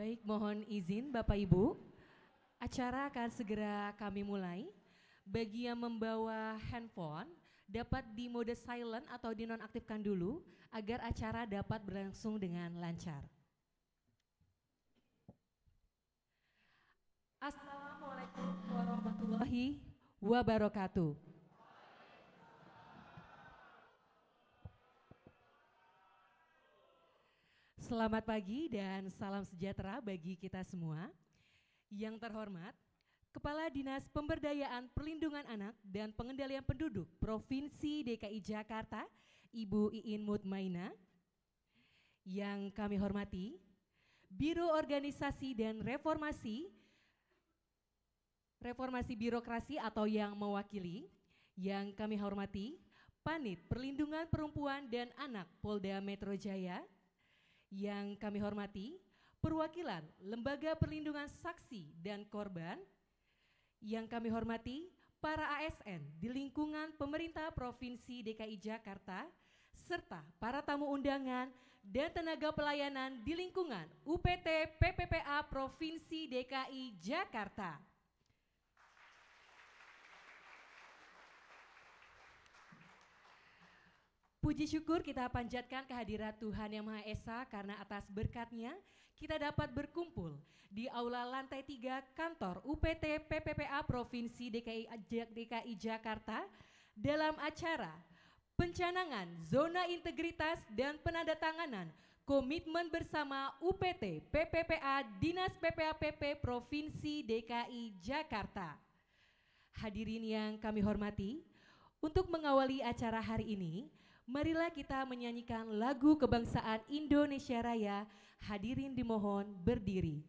Baik, mohon izin Bapak Ibu, acara akan segera kami mulai. Bagi yang membawa handphone, dapat di mode silent atau dinonaktifkan dulu agar acara dapat berlangsung dengan lancar. Assalamualaikum warahmatullahi wabarakatuh. Selamat pagi dan salam sejahtera bagi kita semua. Yang terhormat, Kepala Dinas Pemberdayaan Perlindungan Anak dan Pengendalian Penduduk Provinsi DKI Jakarta, Ibu Iin Mutmainah. Yang kami hormati, Biro Organisasi dan Reformasi Birokrasi atau yang mewakili. Yang kami hormati, Panit Perlindungan Perempuan dan Anak Polda Metro Jaya. Yang kami hormati, perwakilan Lembaga Perlindungan Saksi dan Korban. Yang kami hormati, para ASN di lingkungan pemerintah Provinsi DKI Jakarta, serta para tamu undangan dan tenaga pelayanan di lingkungan UPT PPPA Provinsi DKI Jakarta. Puji syukur kita panjatkan kehadirat Tuhan Yang Maha Esa karena atas berkat-Nya kita dapat berkumpul di Aula Lantai 3 Kantor UPT PPPA Provinsi DKI Jakarta dalam acara pencanangan Zona Integritas dan penandatanganan Komitmen Bersama UPT PPPA Dinas PPAPP Provinsi DKI Jakarta. Hadirin yang kami hormati, untuk mengawali acara hari ini, marilah kita menyanyikan lagu kebangsaan Indonesia Raya. Hadirin dimohon berdiri.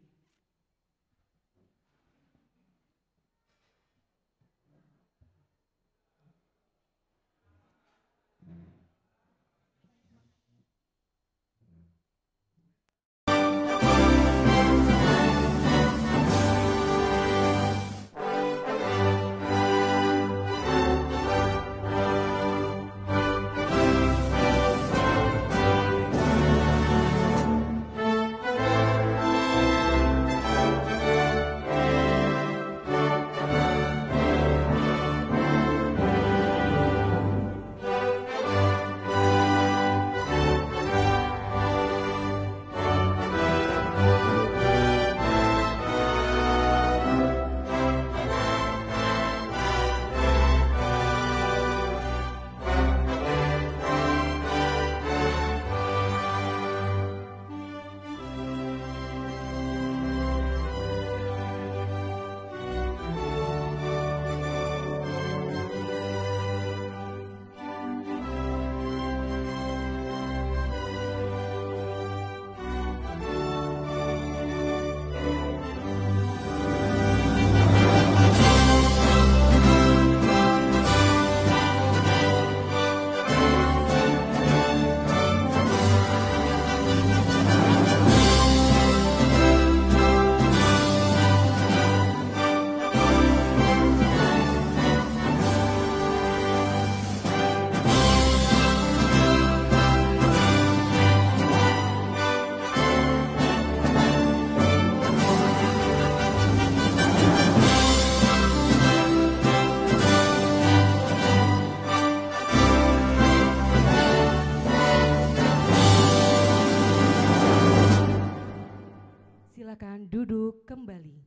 Silakan duduk kembali.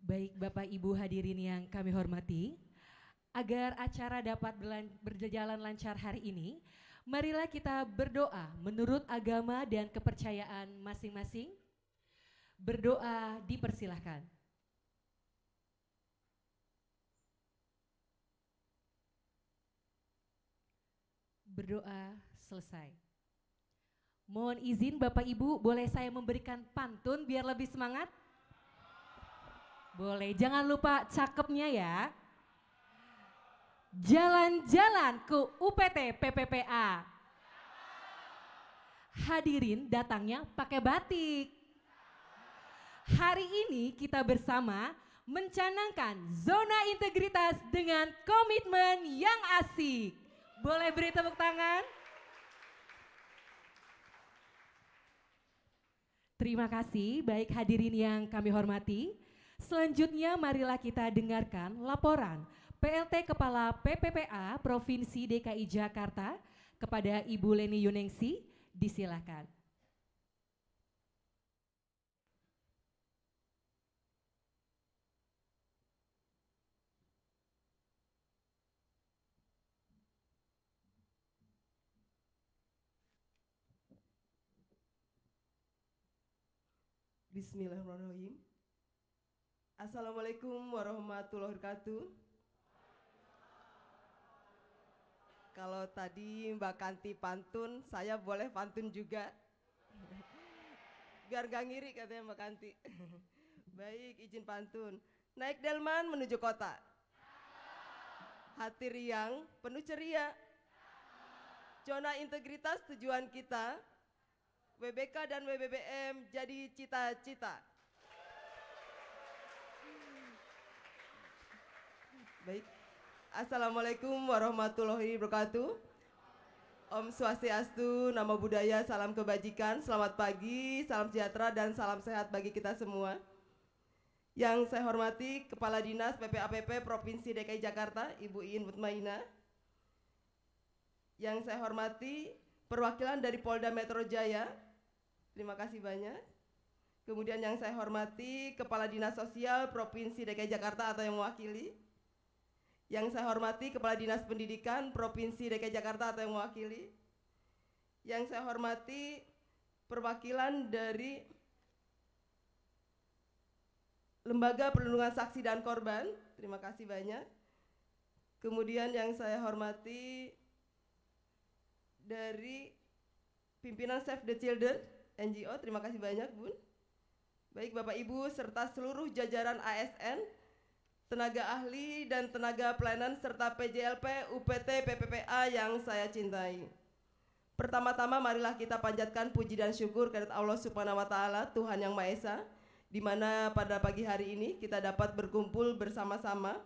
Baik Bapak Ibu hadirin yang kami hormati, agar acara dapat berjalan lancar hari ini, marilah kita berdoa menurut agama dan kepercayaan masing-masing. Berdoa dipersilahkan. Berdoa selesai. Mohon izin Bapak Ibu, boleh saya memberikan pantun biar lebih semangat? Boleh, jangan lupa cakepnya ya. Jalan-jalan ke UPT PPPA. Hadirin datangnya pakai batik. Hari ini kita bersama mencanangkan zona integritas dengan komitmen yang asik. Boleh beri tepuk tangan? Terima kasih, baik hadirin yang kami hormati. Selanjutnya marilah kita dengarkan laporan PLT Kepala PPPA Provinsi DKI Jakarta kepada Ibu Leni Yuningsi, disilakan. Bismillahirrahmanirrahim. Assalamualaikum warahmatullahi wabarakatuh. Kalau tadi Mbak Kanti pantun, saya boleh pantun juga. Biar gak ngiri katanya Mbak Kanti. Baik, izin pantun. Naik delman menuju kota. Hati riang, penuh ceria. Zona integritas tujuan kita. WBK dan WBBM jadi cita-cita. Baik. Assalamualaikum warahmatullahi wabarakatuh. Om Swastiastu, Namo Buddhaya, salam kebajikan, selamat pagi, salam sejahtera dan salam sehat bagi kita semua. Yang saya hormati Kepala Dinas PPAPP Provinsi DKI Jakarta, Ibu Iin Mutmainah. Yang saya hormati perwakilan dari Polda Metro Jaya, terima kasih banyak. Kemudian yang saya hormati Kepala Dinas Sosial Provinsi DKI Jakarta atau yang mewakili. Yang saya hormati Kepala Dinas Pendidikan Provinsi DKI Jakarta atau yang mewakili. Yang saya hormati perwakilan dari Lembaga Perlindungan Saksi dan Korban, terima kasih banyak. Kemudian yang saya hormati dari pimpinan Save the Children NGO, terima kasih banyak Bun. Baik Bapak Ibu serta seluruh jajaran ASN, tenaga ahli dan tenaga pelayanan serta PJLP, UPT, PPPA yang saya cintai. Pertama-tama marilah kita panjatkan puji dan syukur kepada Allah Subhanahu wa taala, Tuhan yang Maha Esa, di mana pada pagi hari ini kita dapat berkumpul bersama-sama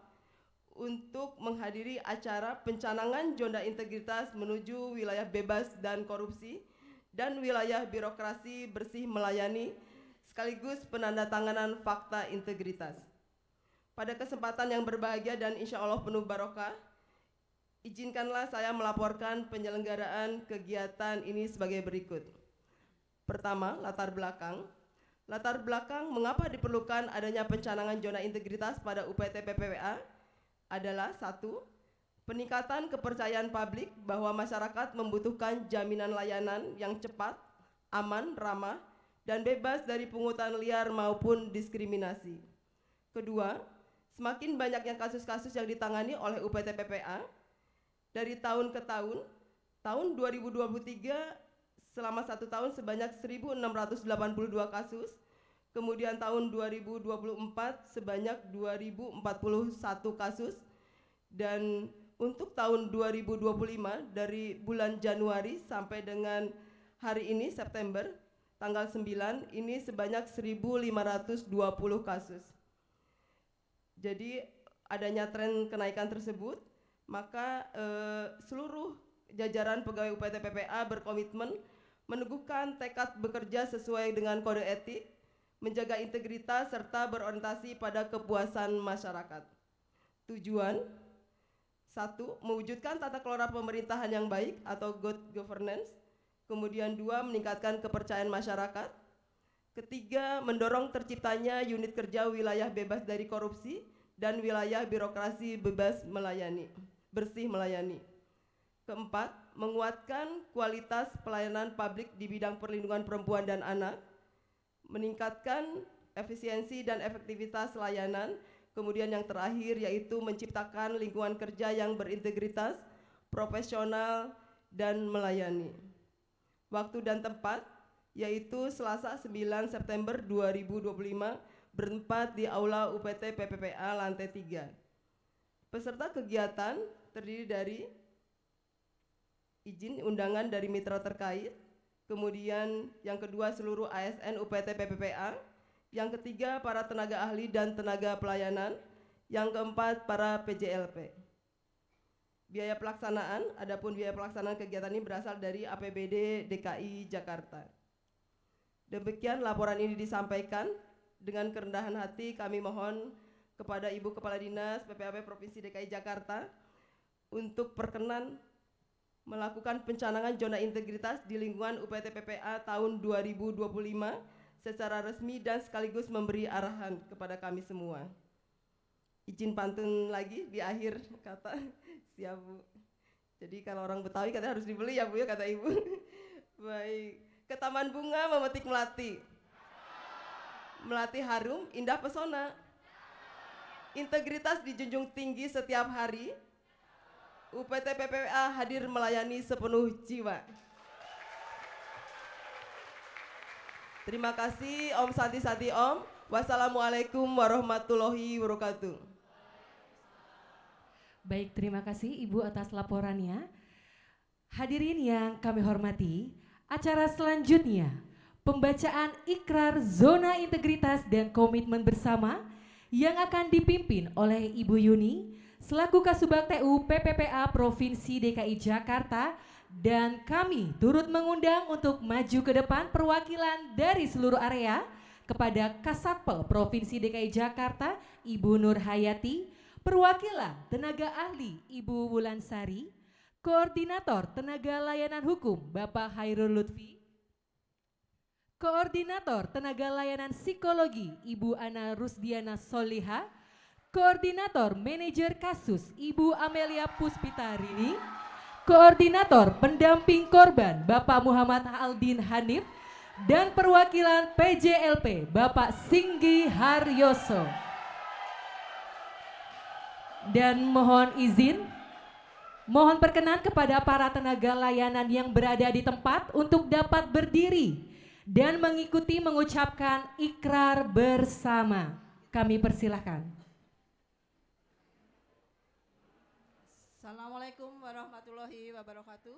untuk menghadiri acara pencanangan zona integritas menuju wilayah bebas dan korupsi dan wilayah birokrasi bersih melayani sekaligus penandatanganan fakta integritas. Pada kesempatan yang berbahagia dan insya Allah penuh barokah, izinkanlah saya melaporkan penyelenggaraan kegiatan ini sebagai berikut. Pertama, latar belakang. Latar belakang mengapa diperlukan adanya pencanangan zona integritas pada UPT PPPA adalah satu, peningkatan kepercayaan publik bahwa masyarakat membutuhkan jaminan layanan yang cepat, aman, ramah, dan bebas dari pungutan liar maupun diskriminasi. Kedua, semakin banyaknya kasus-kasus yang ditangani oleh UPT PPA dari tahun ke tahun. Tahun 2023 selama 1 tahun sebanyak 1.682 kasus. Kemudian tahun 2024 sebanyak 2.041 kasus. Dan untuk tahun 2025 dari bulan Januari sampai dengan hari ini September tanggal 9 ini sebanyak 1.520 kasus. Jadi adanya tren kenaikan tersebut, maka seluruh jajaran pegawai UPT PPA berkomitmen meneguhkan tekad bekerja sesuai dengan kode etik, menjaga integritas serta berorientasi pada kepuasan masyarakat. Tujuan: 1. Mewujudkan tata kelola pemerintahan yang baik atau good governance. Kemudian 2. Meningkatkan kepercayaan masyarakat. Ketiga, mendorong terciptanya unit kerja wilayah bebas dari korupsi dan wilayah birokrasi bebas melayani, bersih melayani. Keempat, menguatkan kualitas pelayanan publik di bidang perlindungan perempuan dan anak, meningkatkan efisiensi dan efektivitas layanan. Kemudian yang terakhir yaitu menciptakan lingkungan kerja yang berintegritas, profesional, dan melayani. Waktu dan tempat yaitu Selasa 9 September 2025 bertempat di Aula UPT PPPA lantai 3. Peserta kegiatan terdiri dari izin undangan dari mitra terkait, kemudian yang kedua seluruh ASN UPT PPPA, yang ketiga para tenaga ahli dan tenaga pelayanan, yang keempat para PJLP. Biaya pelaksanaan, adapun biaya pelaksanaan kegiatan ini berasal dari APBD DKI Jakarta. Demikian laporan ini disampaikan. Dengan kerendahan hati kami mohon kepada Ibu Kepala Dinas PPAP Provinsi DKI Jakarta untuk perkenan melakukan pencanangan zona integritas di lingkungan UPT PPA tahun 2025 secara resmi dan sekaligus memberi arahan kepada kami semua. Izin pantun lagi di akhir kata. Siap Bu. Jadi kalau orang Betawi katanya harus dibeli ya Bu ya, kata Ibu. Baik. Ke taman bunga memetik melati. Melati harum, indah pesona. Integritas dijunjung tinggi setiap hari. UPT PPA hadir melayani sepenuh jiwa. Terima kasih Om Santi Santi Om. Wassalamualaikum warahmatullahi wabarakatuh. Baik, terima kasih Ibu atas laporannya. Hadirin yang kami hormati, acara selanjutnya pembacaan ikrar zona integritas dan komitmen bersama yang akan dipimpin oleh Ibu Yuni selaku Kasubag TU PPPA Provinsi DKI Jakarta, dan kami turut mengundang untuk maju ke depan perwakilan dari seluruh area kepada Kasatpel Provinsi DKI Jakarta Ibu Nur Hayati, perwakilan tenaga ahli Ibu Wulansari, Koordinator Tenaga Layanan Hukum Bapak Hairul Lutfi, Koordinator Tenaga Layanan Psikologi Ibu Ana Rusdiana Soliha, Koordinator Manajer Kasus Ibu Amelia Puspitarini, Koordinator Pendamping Korban Bapak Muhammad Aldin Hanif, dan perwakilan PJLP Bapak Singgi Haryoso. Dan mohon izin, mohon perkenan kepada para tenaga layanan yang berada di tempat untuk dapat berdiri dan mengikuti mengucapkan ikrar bersama. Kami persilahkan. Assalamualaikum warahmatullahi wabarakatuh.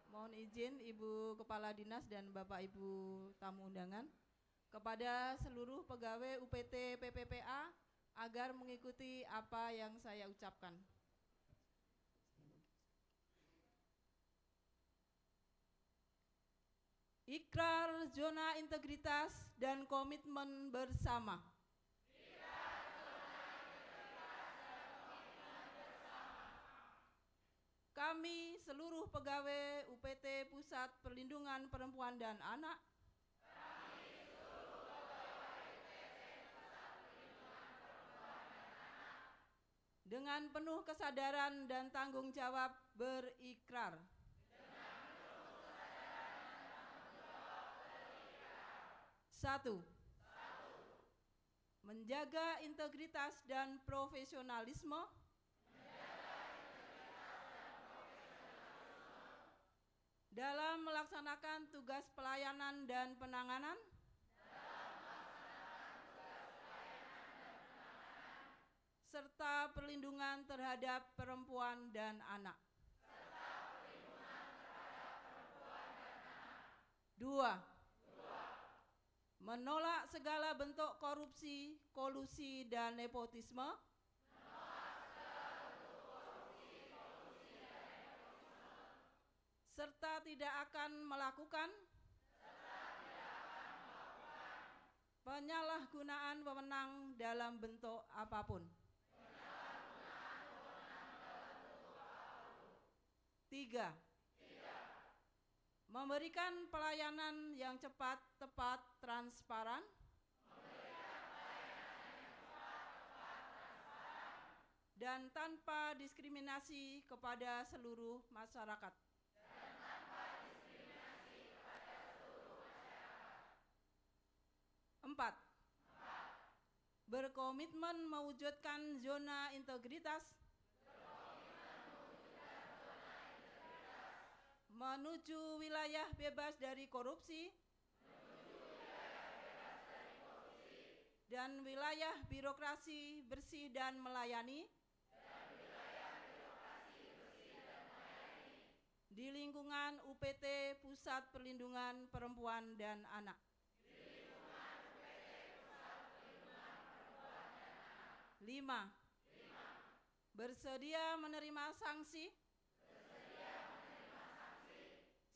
Mohon izin Ibu Kepala Dinas dan Bapak Ibu tamu undangan kepada seluruh pegawai UPT PPPA agar mengikuti apa yang saya ucapkan. Ikrar zona integritas dan komitmen bersama. Kami seluruh pegawai UPT Pusat Perlindungan Perempuan dan Anak dengan penuh kesadaran dan tanggung jawab berikrar. Satu, menjaga integritas dan profesionalisme dalam melaksanakan tugas pelayanan dan penanganan serta perlindungan terhadap perempuan dan anak. Dua, menolak segala bentuk korupsi, kolusi, dan nepotisme. Serta tidak akan melakukan penyalahgunaan wewenang dalam bentuk apapun. Tiga, memberikan pelayanan yang cepat, tepat, transparan, dan tanpa diskriminasi kepada seluruh masyarakat. Empat, berkomitmen mewujudkan zona integritas menuju wilayah bebas dari korupsi dan wilayah birokrasi bersih dan melayani di lingkungan UPT Pusat Perlindungan Perempuan dan Anak. 5. bersedia menerima sanksi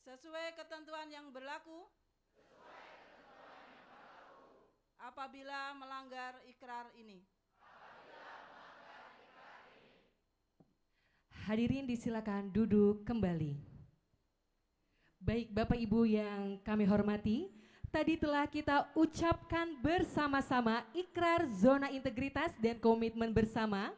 sesuai ketentuan yang berlaku apabila melanggar ikrar ini. Hadirin disilakan duduk kembali. Baik Bapak Ibu yang kami hormati, tadi telah kita ucapkan bersama-sama ikrar zona integritas dan komitmen bersama.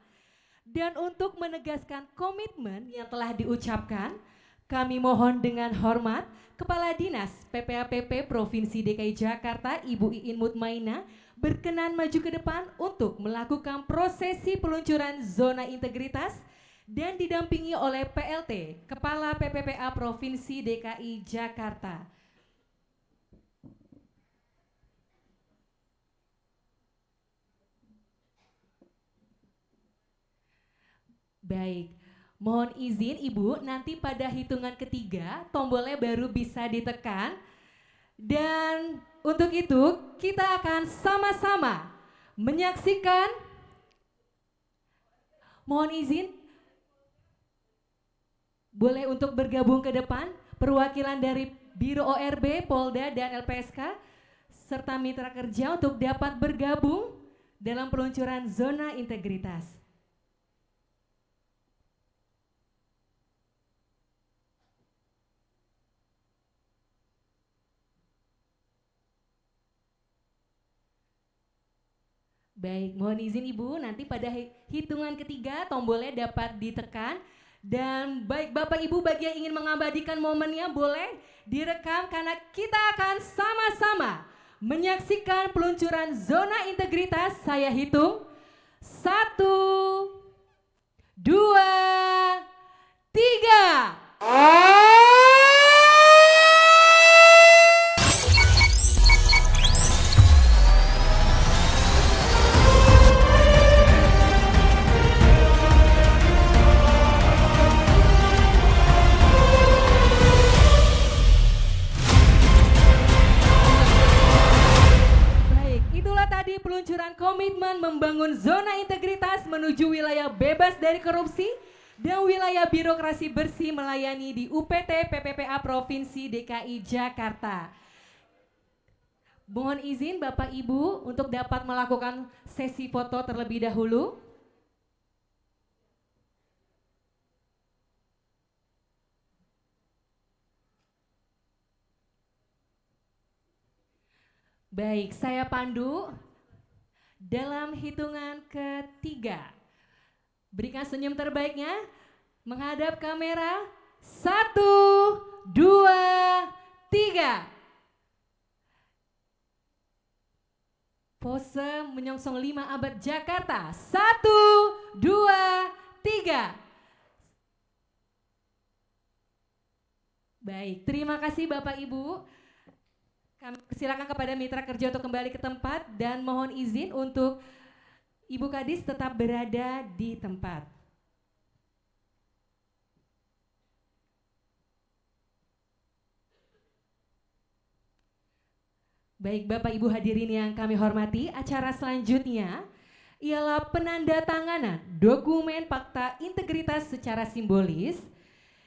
Dan untuk menegaskan komitmen yang telah diucapkan, kami mohon dengan hormat Kepala Dinas PPAPP Provinsi DKI Jakarta Ibu Iin Mutmainah berkenan maju ke depan untuk melakukan prosesi peluncuran zona integritas dan didampingi oleh PLT Kepala PPPA Provinsi DKI Jakarta. Baik, mohon izin Ibu, nanti pada hitungan ketiga tombolnya baru bisa ditekan. Dan untuk itu kita akan sama-sama menyaksikan, mohon izin boleh untuk bergabung ke depan, perwakilan dari Biro ORB, Polda, dan LPSK, serta mitra kerja untuk dapat bergabung dalam peluncuran zona integritas. Baik, mohon izin Ibu, nanti pada hitungan ketiga tombolnya dapat ditekan. Dan baik Bapak Ibu bagi yang ingin mengabadikan momennya boleh direkam karena kita akan sama-sama menyaksikan peluncuran zona integritas. Saya hitung 1, 2, 3. Peluncuran komitmen membangun zona integritas menuju wilayah bebas dari korupsi dan wilayah birokrasi bersih melayani di UPT PPPA Provinsi DKI Jakarta. Mohon izin Bapak Ibu untuk dapat melakukan sesi foto terlebih dahulu. Baik, saya pandu. Dalam hitungan ketiga, berikan senyum terbaiknya, menghadap kamera, 1, 2, 3. Pose menyongsong 5 abad Jakarta, 1, 2, 3. Baik, terima kasih Bapak Ibu. Kami silakan kepada mitra kerja untuk kembali ke tempat dan mohon izin untuk Ibu Kadis tetap berada di tempat. Baik Bapak Ibu hadirin yang kami hormati, acara selanjutnya ialah penandatanganan dokumen fakta integritas secara simbolis.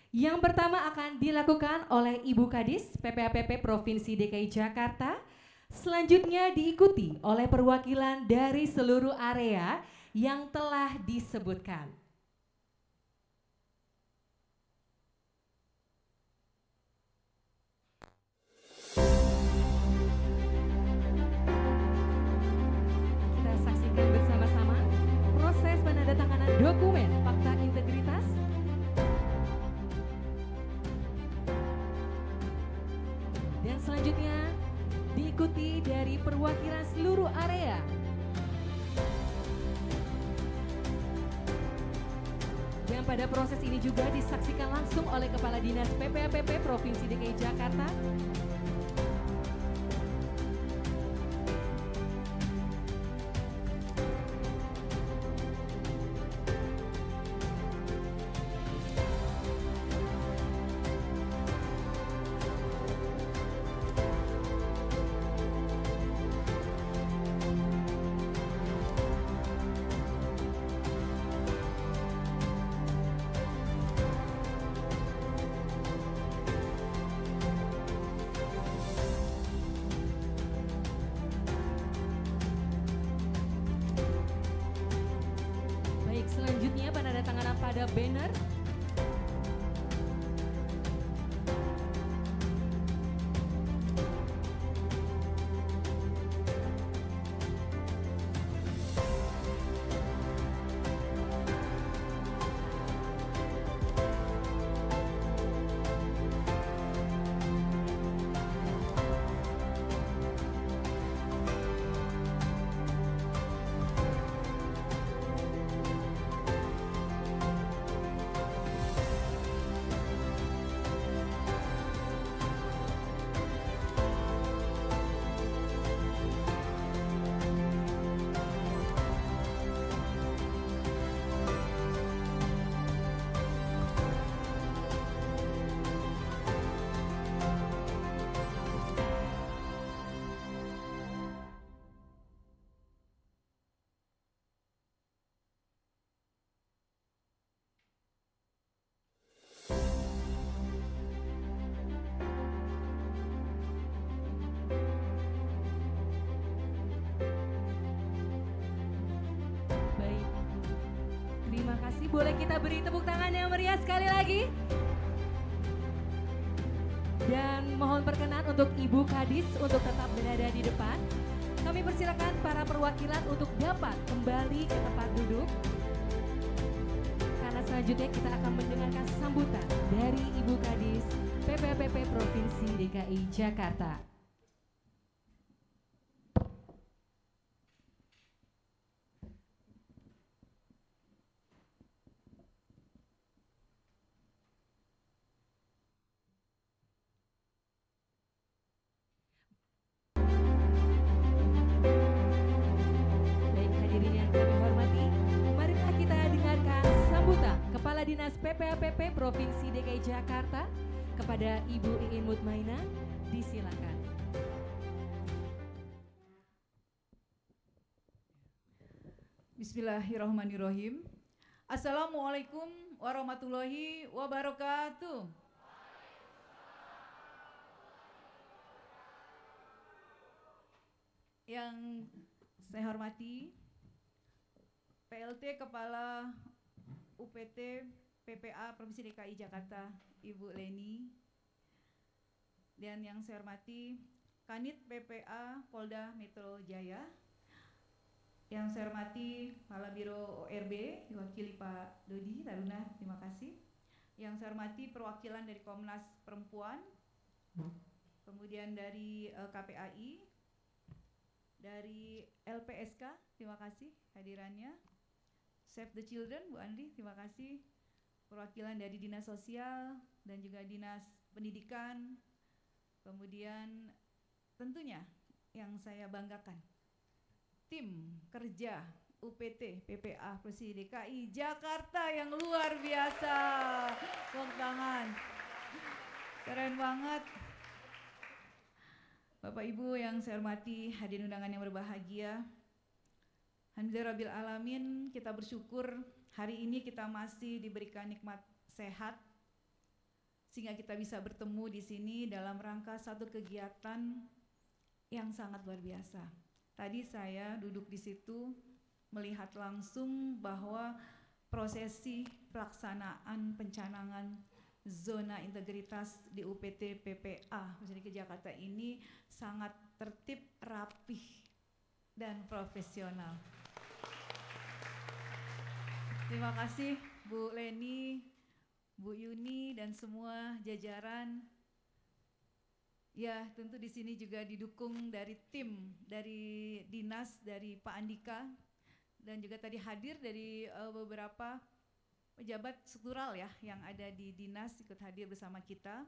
Yang pertama akan dilakukan oleh Ibu Kadis PPAPP Provinsi DKI Jakarta. Selanjutnya diikuti oleh perwakilan dari seluruh area yang telah disebutkan. Kita saksikan bersama-sama proses penandatanganan dokumen fakta integritas. Dan selanjutnya diikuti dari perwakilan seluruh area. Dan pada proses ini juga disaksikan langsung oleh Kepala Dinas PPAPP Provinsi DKI Jakarta. ada banner. Boleh kita beri tepuk tangan yang meriah sekali lagi. Dan mohon perkenan untuk Ibu Kadis untuk tetap berada di depan. Kami persilakan para perwakilan untuk dapat kembali ke tempat duduk. Karena selanjutnya kita akan mendengarkan sambutan dari Ibu Kadis PPPP Provinsi DKI Jakarta. Dinas PPAPP Provinsi DKI Jakarta kepada Ibu Iin Mutmainah, disilakan. Bismillahirrahmanirrahim. Assalamualaikum warahmatullahi wabarakatuh. Yang saya hormati PLT Kepala UPT PPA Provinsi DKI Jakarta, Ibu Leni, dan yang saya hormati Kanit PPA Polda Metro Jaya, yang saya hormati Kepala Biro ORB diwakili Pak Dodi Taruna, terima kasih. Yang saya hormati perwakilan dari Komnas Perempuan, kemudian dari KPAI, dari LPSK, terima kasih hadirannya. Save the Children, Bu Andri, terima kasih. Perwakilan dari Dinas Sosial dan juga Dinas Pendidikan. Kemudian tentunya yang saya banggakan, tim kerja UPT PPA Provinsi DKI Jakarta yang luar biasa. Tepuk tangan. Keren banget. Bapak Ibu yang saya hormati, hadirin undangan yang berbahagia. Alhamdulillahirabbil alamin, kita bersyukur hari ini kita masih diberikan nikmat sehat sehingga kita bisa bertemu di sini dalam rangka satu kegiatan yang sangat luar biasa. Tadi saya duduk di situ melihat langsung bahwa prosesi pelaksanaan pencanangan zona integritas di UPT PPA Provinsi DKI Jakarta ini sangat tertib, rapih, dan profesional. Terima kasih Bu Leni, Bu Yuni, dan semua jajaran. Ya, tentu di sini juga didukung dari tim, dari dinas, dari Pak Andika, dan juga tadi hadir dari beberapa pejabat struktural ya yang ada di dinas ikut hadir bersama kita.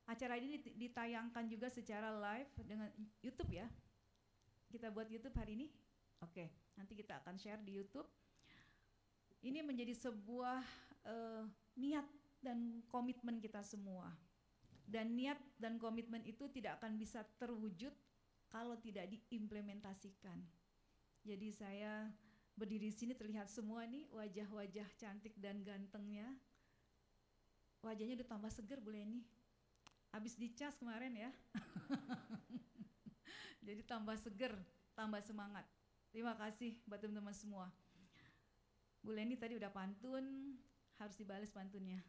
Acara ini ditayangkan juga secara live dengan YouTube ya. Kita buat YouTube hari ini? Oke, nanti kita akan share di YouTube. Ini menjadi sebuah niat dan komitmen kita semua. Dan niat dan komitmen itu tidak akan bisa terwujud kalau tidak diimplementasikan. Jadi saya berdiri di sini terlihat semua nih wajah-wajah cantik dan gantengnya. Wajahnya udah tambah seger Bu Leni. Habis dicas kemarin ya. Jadi tambah seger, tambah semangat. Terima kasih buat teman-teman semua. Bu Leni tadi udah pantun, harus dibales pantunnya.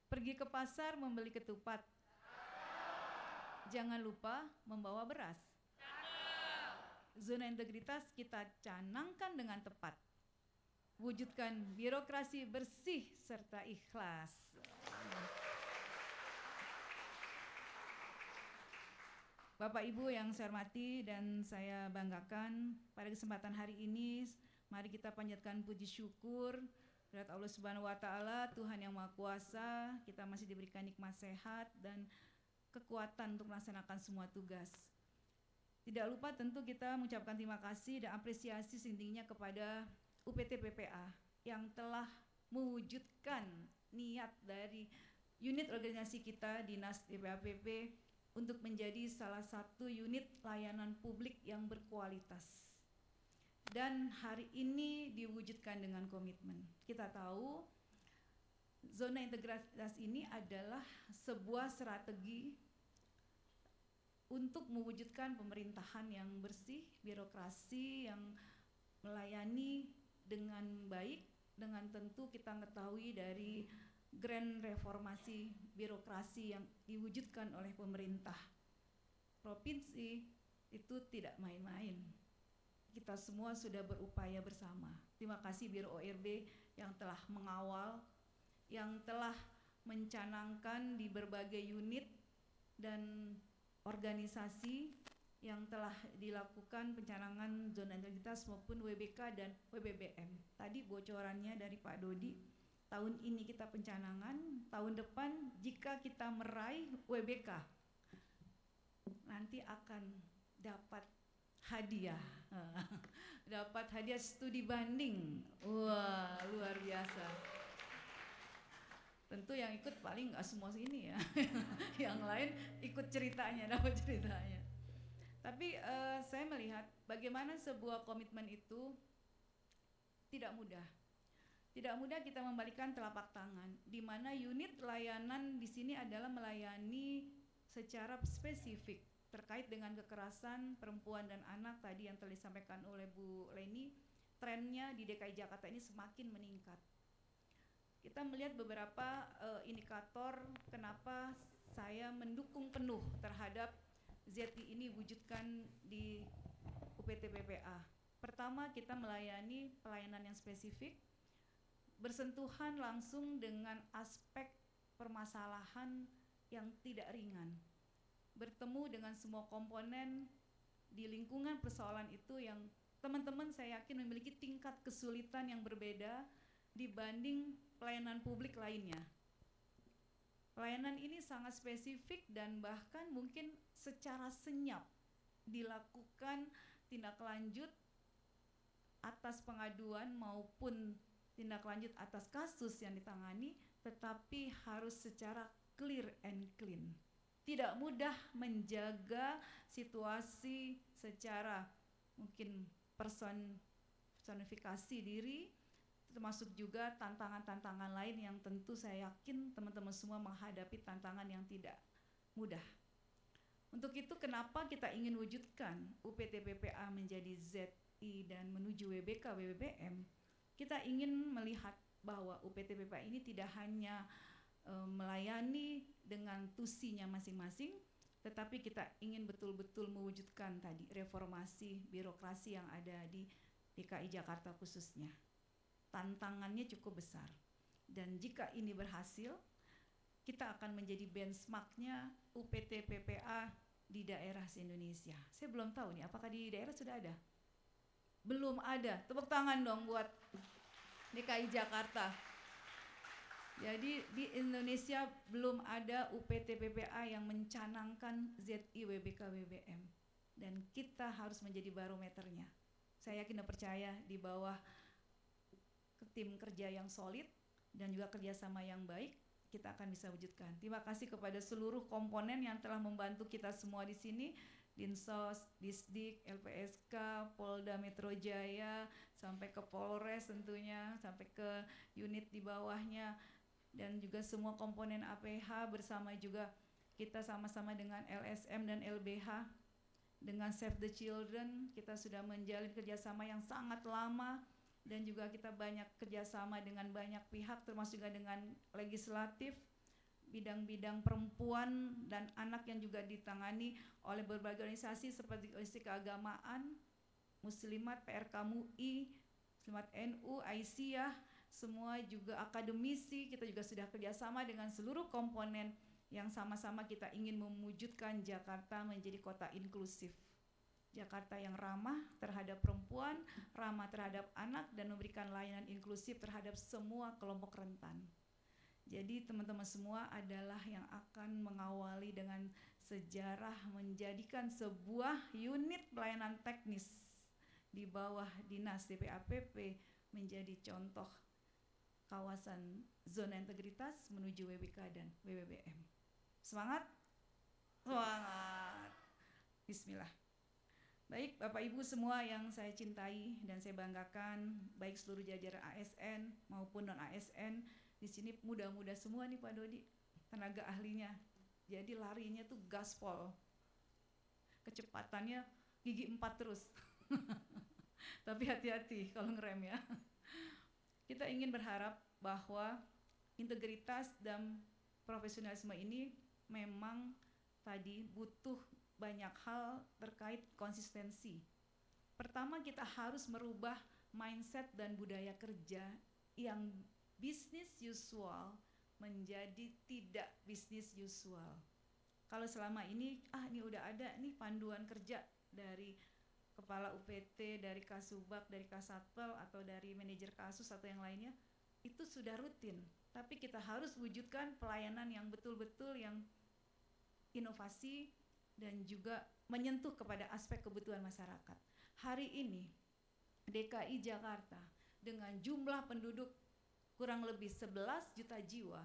Pergi ke pasar membeli ketupat. Jangan lupa membawa beras. Zona integritas kita canangkan dengan tepat. Wujudkan birokrasi bersih serta ikhlas. Bapak Ibu yang saya hormati dan saya banggakan, pada kesempatan hari ini mari kita panjatkan puji syukur kepada Allah Subhanahu wa taala, Tuhan yang Maha Kuasa. Kita masih diberikan nikmat sehat dan kekuatan untuk melaksanakan semua tugas. Tidak lupa tentu kita mengucapkan terima kasih dan apresiasi setingginya kepada UPT PPA yang telah mewujudkan niat dari unit organisasi kita Dinas DPAPP untuk menjadi salah satu unit layanan publik yang berkualitas. Dan hari ini diwujudkan dengan komitmen. Kita tahu zona integritas ini adalah sebuah strategi untuk mewujudkan pemerintahan yang bersih, birokrasi yang melayani dengan baik, dengan tentu kita mengetahui dari grand reformasi birokrasi yang diwujudkan oleh pemerintah provinsi itu tidak main-main. Kita semua sudah berupaya bersama. Terima kasih Biro ORB yang telah mengawal, yang telah mencanangkan di berbagai unit dan organisasi yang telah dilakukan pencanangan zona integritas maupun WBK dan WBBM. Tadi bocorannya dari Pak Dodi, tahun ini kita pencanangan, tahun depan jika kita meraih WBK nanti akan dapat hadiah. Dapat hadiah studi banding. Wah, luar biasa. Tentu yang ikut paling nggak semua sini ya. Yang lain ikut ceritanya, dapat ceritanya. Tapi saya melihat bagaimana sebuah komitmen itu tidak mudah. Tidak mudah kita membalikan telapak tangan, di mana unit layanan di sini adalah melayani secara spesifik terkait dengan kekerasan perempuan dan anak tadi yang telah disampaikan oleh Bu Leni. Trennya di DKI Jakarta ini semakin meningkat. Kita melihat beberapa indikator kenapa saya mendukung penuh terhadap ZI ini wujudkan di UPT PPA. Pertama, kita melayani pelayanan yang spesifik, bersentuhan langsung dengan aspek permasalahan yang tidak ringan. Bertemu dengan semua komponen di lingkungan persoalan itu yang teman-teman saya yakin memiliki tingkat kesulitan yang berbeda dibanding pelayanan publik lainnya. Pelayanan ini sangat spesifik dan bahkan mungkin secara senyap dilakukan tindak lanjut atas pengaduan maupun tindak lanjut atas kasus yang ditangani, tetapi harus secara clear and clean. Tidak mudah menjaga situasi secara mungkin personifikasi diri, termasuk juga tantangan-tantangan lain yang tentu saya yakin teman-teman semua menghadapi tantangan yang tidak mudah. Untuk itu kenapa kita ingin wujudkan UPT PPA menjadi ZI dan menuju WBK WBBM? Kita ingin melihat bahwa UPT PPA ini tidak hanya melayani dengan tusinya masing-masing, tetapi kita ingin betul-betul mewujudkan tadi reformasi birokrasi yang ada di DKI Jakarta khususnya. Tantangannya cukup besar, dan jika ini berhasil, kita akan menjadi benchmarknya UPT PPA di daerah se-Indonesia. Saya belum tahu nih, apakah di daerah sudah ada? Belum ada, tepuk tangan dong buat DKI Jakarta. Jadi di Indonesia belum ada UPT PPA yang mencanangkan ZI WBK WBM, dan kita harus menjadi barometernya. Saya yakin dan percaya di bawah tim kerja yang solid dan juga kerjasama yang baik, kita akan bisa wujudkan. Terima kasih kepada seluruh komponen yang telah membantu kita semua di sini, Dinsos, Disdik, LPSK, Polda Metro Jaya, sampai ke Polres tentunya, sampai ke unit di bawahnya, dan juga semua komponen APH bersama juga kita sama-sama dengan LSM dan LBH, dengan Save the Children, kita sudah menjalin kerjasama yang sangat lama, dan juga kita banyak kerjasama dengan banyak pihak, termasuk juga dengan legislatif, bidang-bidang perempuan dan anak yang juga ditangani oleh berbagai organisasi seperti organisasi keagamaan, Muslimat, PRK MUI, Muslimat NU, Aisyah, semua juga akademisi. Kita juga sudah kerjasama dengan seluruh komponen yang sama-sama kita ingin mewujudkan Jakarta menjadi kota inklusif. Jakarta yang ramah terhadap perempuan, ramah terhadap anak, dan memberikan layanan inklusif terhadap semua kelompok rentan. Jadi teman-teman semua adalah yang akan mengawali dengan sejarah menjadikan sebuah unit pelayanan teknis di bawah Dinas DPAPP menjadi contoh kawasan zona integritas menuju WBK dan WBBM. Semangat? Semangat. Bismillah. Baik, Bapak Ibu semua yang saya cintai dan saya banggakan, baik seluruh jajaran ASN maupun non-ASN, di sini muda-muda semua nih Pak Dodi, tenaga ahlinya. Jadi larinya tuh gaspol. Kecepatannya gigi 4 terus. Tapi hati-hati kalau ngerem ya. Kita ingin berharap bahwa integritas dan profesionalisme ini memang tadi butuh banyak hal terkait konsistensi. Pertama, kita harus merubah mindset dan budaya kerja yang business usual menjadi tidak business usual. Kalau selama ini, ini udah ada nih panduan kerja dari kepala UPT, dari Kasubag, dari Kasatpel, atau dari manajer kasus atau yang lainnya, itu sudah rutin. Tapi kita harus wujudkan pelayanan yang betul-betul yang inovasi dan juga menyentuh kepada aspek kebutuhan masyarakat. Hari ini DKI Jakarta dengan jumlah penduduk kurang lebih 11 juta jiwa,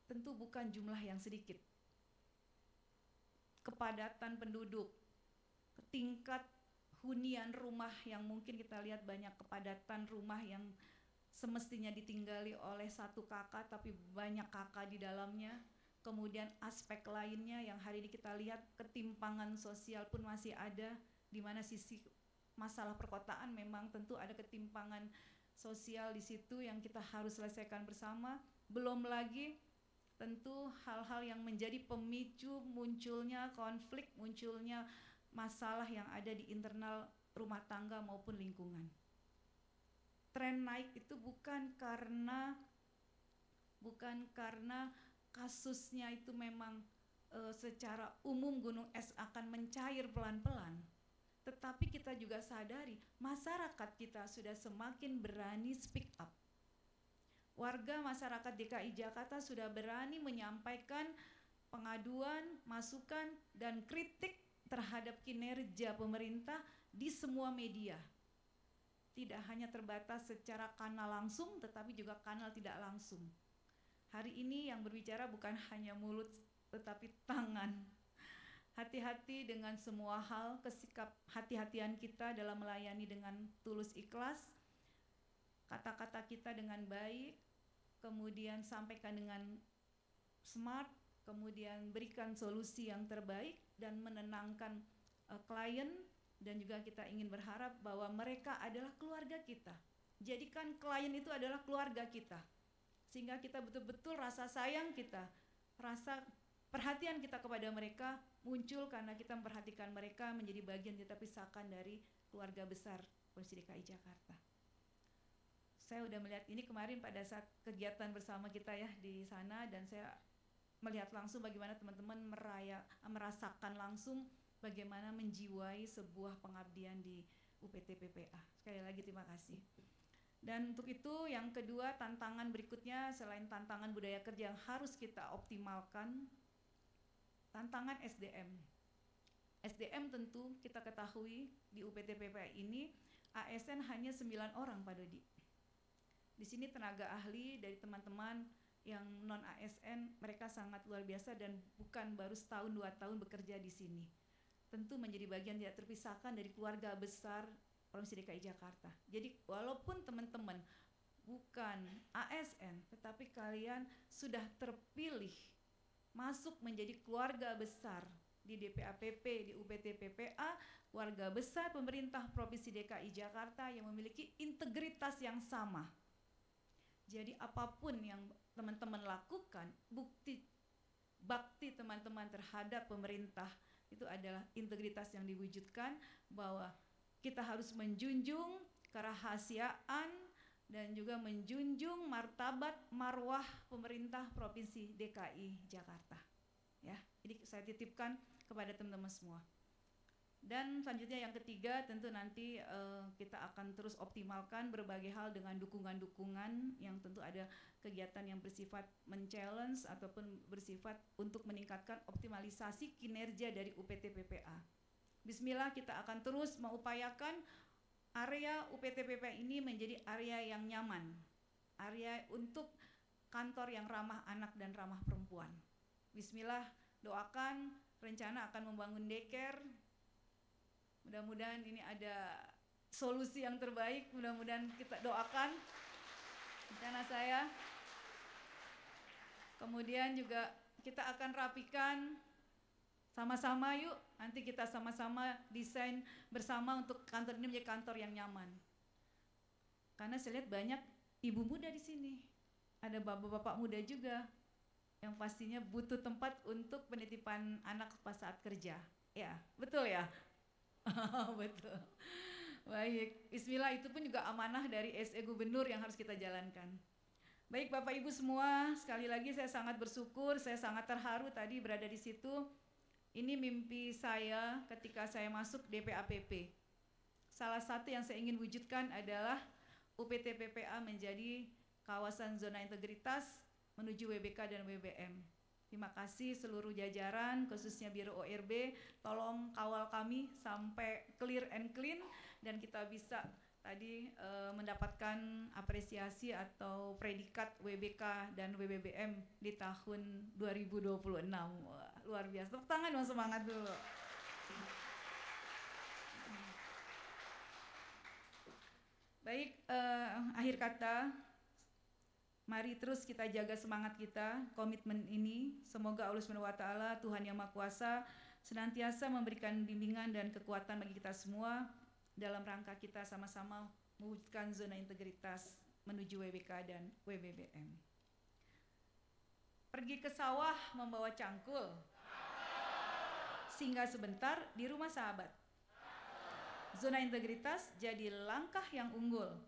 tentu bukan jumlah yang sedikit. Kepadatan penduduk, tingkat hunian rumah yang mungkin kita lihat banyak kepadatan rumah yang semestinya ditinggali oleh satu kakak tapi banyak kakak di dalamnya. Kemudian aspek lainnya yang hari ini kita lihat ketimpangan sosial pun masih ada, di mana sisi masalah perkotaan memang tentu ada ketimpangan sosial di situ yang kita harus selesaikan bersama. Belum lagi tentu hal-hal yang menjadi pemicu munculnya konflik, munculnya masalah yang ada di internal rumah tangga maupun lingkungan. Tren naik itu bukan karena kasusnya itu memang secara umum gunung es akan mencair pelan-pelan, tetapi kita juga sadari masyarakat kita sudah semakin berani speak up. Warga masyarakat DKI Jakarta sudah berani menyampaikan pengaduan, masukan, dan kritik terhadap kinerja pemerintah di semua media. Tidak hanya terbatas secara kanal langsung, tetapi juga kanal tidak langsung. Hari ini yang berbicara bukan hanya mulut, tetapi tangan. Hati-hati dengan semua hal, kesikap hati-hatian kita dalam melayani dengan tulus ikhlas, kata-kata kita dengan baik, kemudian sampaikan dengan smart, kemudian berikan solusi yang terbaik dan menenangkan klien, dan juga kita ingin berharap bahwa mereka adalah keluarga kita. Jadikan klien itu adalah keluarga kita, sehingga kita betul-betul rasa sayang kita, rasa perhatian kita kepada mereka muncul karena kita memperhatikan mereka menjadi bagian kita pisahkan dari keluarga besar Provinsi DKI Jakarta. Saya udah melihat ini kemarin pada saat kegiatan bersama kita ya di sana, dan saya melihat langsung bagaimana teman-teman merasakan langsung bagaimana menjiwai sebuah pengabdian di UPT PPA. Sekali lagi terima kasih. Dan untuk itu yang kedua, tantangan berikutnya selain tantangan budaya kerja yang harus kita optimalkan, tantangan SDM. SDM tentu kita ketahui di UPT PPA ini ASN hanya 9 orang Pak Dodi. Di sini tenaga ahli dari teman-teman yang non ASN mereka sangat luar biasa dan bukan baru setahun 2 tahun bekerja di sini. Tentu menjadi bagian tidak terpisahkan dari keluarga besar Provinsi DKI Jakarta. Jadi walaupun teman-teman bukan ASN, tetapi kalian sudah terpilih masuk menjadi keluarga besar di DPAPP, di UPT PPA, keluarga besar pemerintah Provinsi DKI Jakarta yang memiliki integritas yang sama. Jadi apapun yang teman-teman lakukan, bakti teman-teman terhadap pemerintah itu adalah integritas yang diwujudkan, bahwa kita harus menjunjung kerahasiaan dan juga menjunjung martabat marwah pemerintah Provinsi DKI Jakarta. Ya, jadi saya titipkan kepada teman-teman semua. Dan selanjutnya yang ketiga, tentu nanti kita akan terus optimalkan berbagai hal dengan dukungan-dukungan yang tentu ada kegiatan yang bersifat men-challenge ataupun bersifat untuk meningkatkan optimalisasi kinerja dari UPT PPA. Bismillah, kita akan terus mengupayakan area UPT PPA ini menjadi area yang nyaman, area untuk kantor yang ramah anak dan ramah perempuan. Bismillah, doakan rencana akan membangun daycare. Mudah-mudahan ini ada solusi yang terbaik, mudah-mudahan kita doakan rencana saya. Kemudian juga kita akan rapikan sama-sama yuk, nanti kita sama-sama desain bersama untuk kantor ini menjadi kantor yang nyaman. Karena saya lihat banyak ibu muda di sini, ada bapak-bapak muda juga yang pastinya butuh tempat untuk penitipan anak pas saat kerja. Ya, betul ya? Betul. Baik, bismillah, itu pun juga amanah dari SE Gubernur yang harus kita jalankan. Baik Bapak Ibu semua, sekali lagi saya sangat bersyukur, saya sangat terharu tadi berada di situ. Ini mimpi saya ketika saya masuk DPAPP. Salah satu yang saya ingin wujudkan adalah UPT PPA menjadi kawasan zona integritas menuju WBK dan WBM. Terima kasih seluruh jajaran, khususnya Biro ORB, tolong kawal kami sampai clear and clean dan kita bisa tadi mendapatkan apresiasi atau predikat WBK dan WBBM di tahun 2026. Wah, luar biasa. Tepuk tangan dong, semangat dulu. Baik, akhir kata, mari terus kita jaga semangat kita, komitmen ini. Semoga Allah SWT, Tuhan Yang Maha Kuasa, senantiasa memberikan bimbingan dan kekuatan bagi kita semua dalam rangka kita sama-sama mewujudkan zona integritas menuju WBK dan WBBM. Pergi ke sawah membawa cangkul, singgah sebentar di rumah sahabat. Zona integritas jadi langkah yang unggul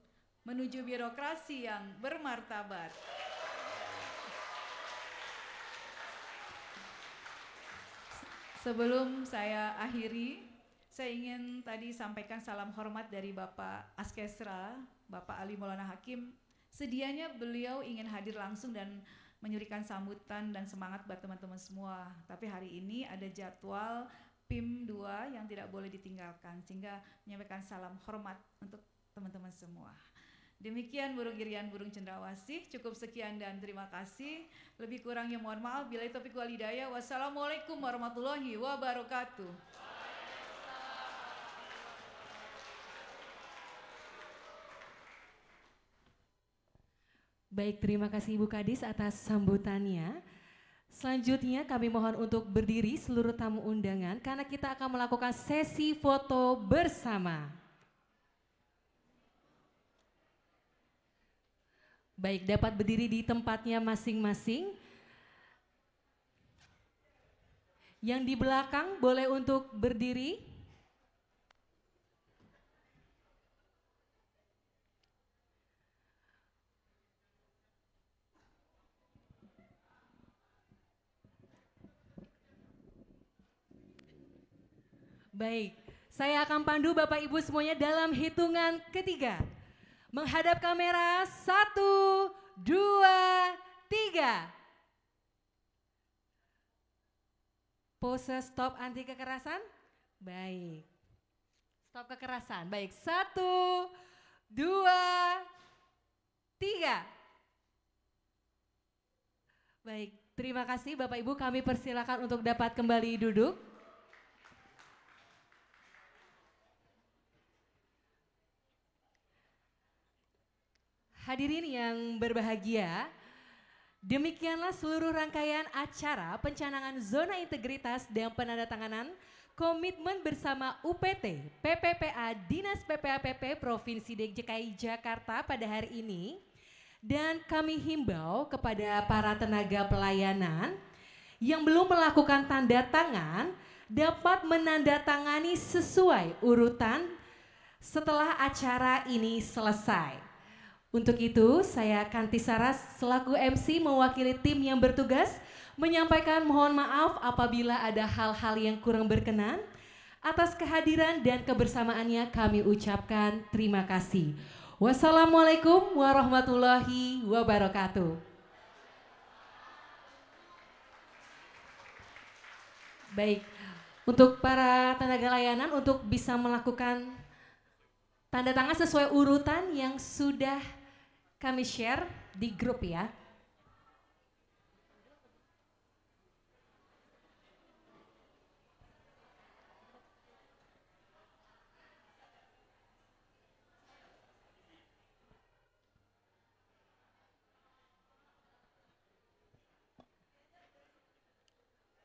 menuju birokrasi yang bermartabat. Sebelum saya akhiri, saya ingin tadi sampaikan salam hormat dari Bapak Askesra, Bapak Ali Maulana Hakim. Sedianya beliau ingin hadir langsung dan memberikan sambutan dan semangat buat teman-teman semua. Tapi hari ini ada jadwal PIM 2 yang tidak boleh ditinggalkan, sehingga menyampaikan salam hormat untuk teman-teman semua. Demikian Burung Irian Burung Cendrawasih, cukup sekian dan terima kasih. Lebih kurangnya mohon maaf. Billahi taufiq wal hidayah. Wassalamualaikum warahmatullahi wabarakatuh. Baik, terima kasih Ibu Kadis atas sambutannya. Selanjutnya kami mohon untuk berdiri seluruh tamu undangan karena kita akan melakukan sesi foto bersama. Baik, dapat berdiri di tempatnya masing-masing. Yang di belakang boleh untuk berdiri. Baik, saya akan pandu Bapak Ibu semuanya dalam hitungan ketiga. Menghadap kamera, 1, 2, 3. Pose stop anti kekerasan. Baik. Stop kekerasan. Baik, 1, 2, 3. Baik, terima kasih Bapak Ibu, kami persilakan untuk dapat kembali duduk. Hadirin yang berbahagia, Demikianlah seluruh rangkaian acara pencanangan zona integritas dan penandatanganan komitmen bersama UPT PPPA Dinas PPAPP Provinsi DKI Jakarta pada hari ini. Dan kami himbau kepada para tenaga pelayanan yang belum melakukan tanda tangan dapat menandatangani sesuai urutan setelah acara ini selesai. Untuk itu, saya Kanti Saras selaku MC mewakili tim yang bertugas menyampaikan mohon maaf apabila ada hal-hal yang kurang berkenan. Atas kehadiran dan kebersamaannya kami ucapkan terima kasih. Wassalamualaikum warahmatullahi wabarakatuh. Baik, untuk para tenaga layanan untuk bisa melakukan tanda tangan sesuai urutan yang sudah kami share di grup ya.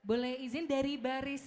Boleh izin dari baris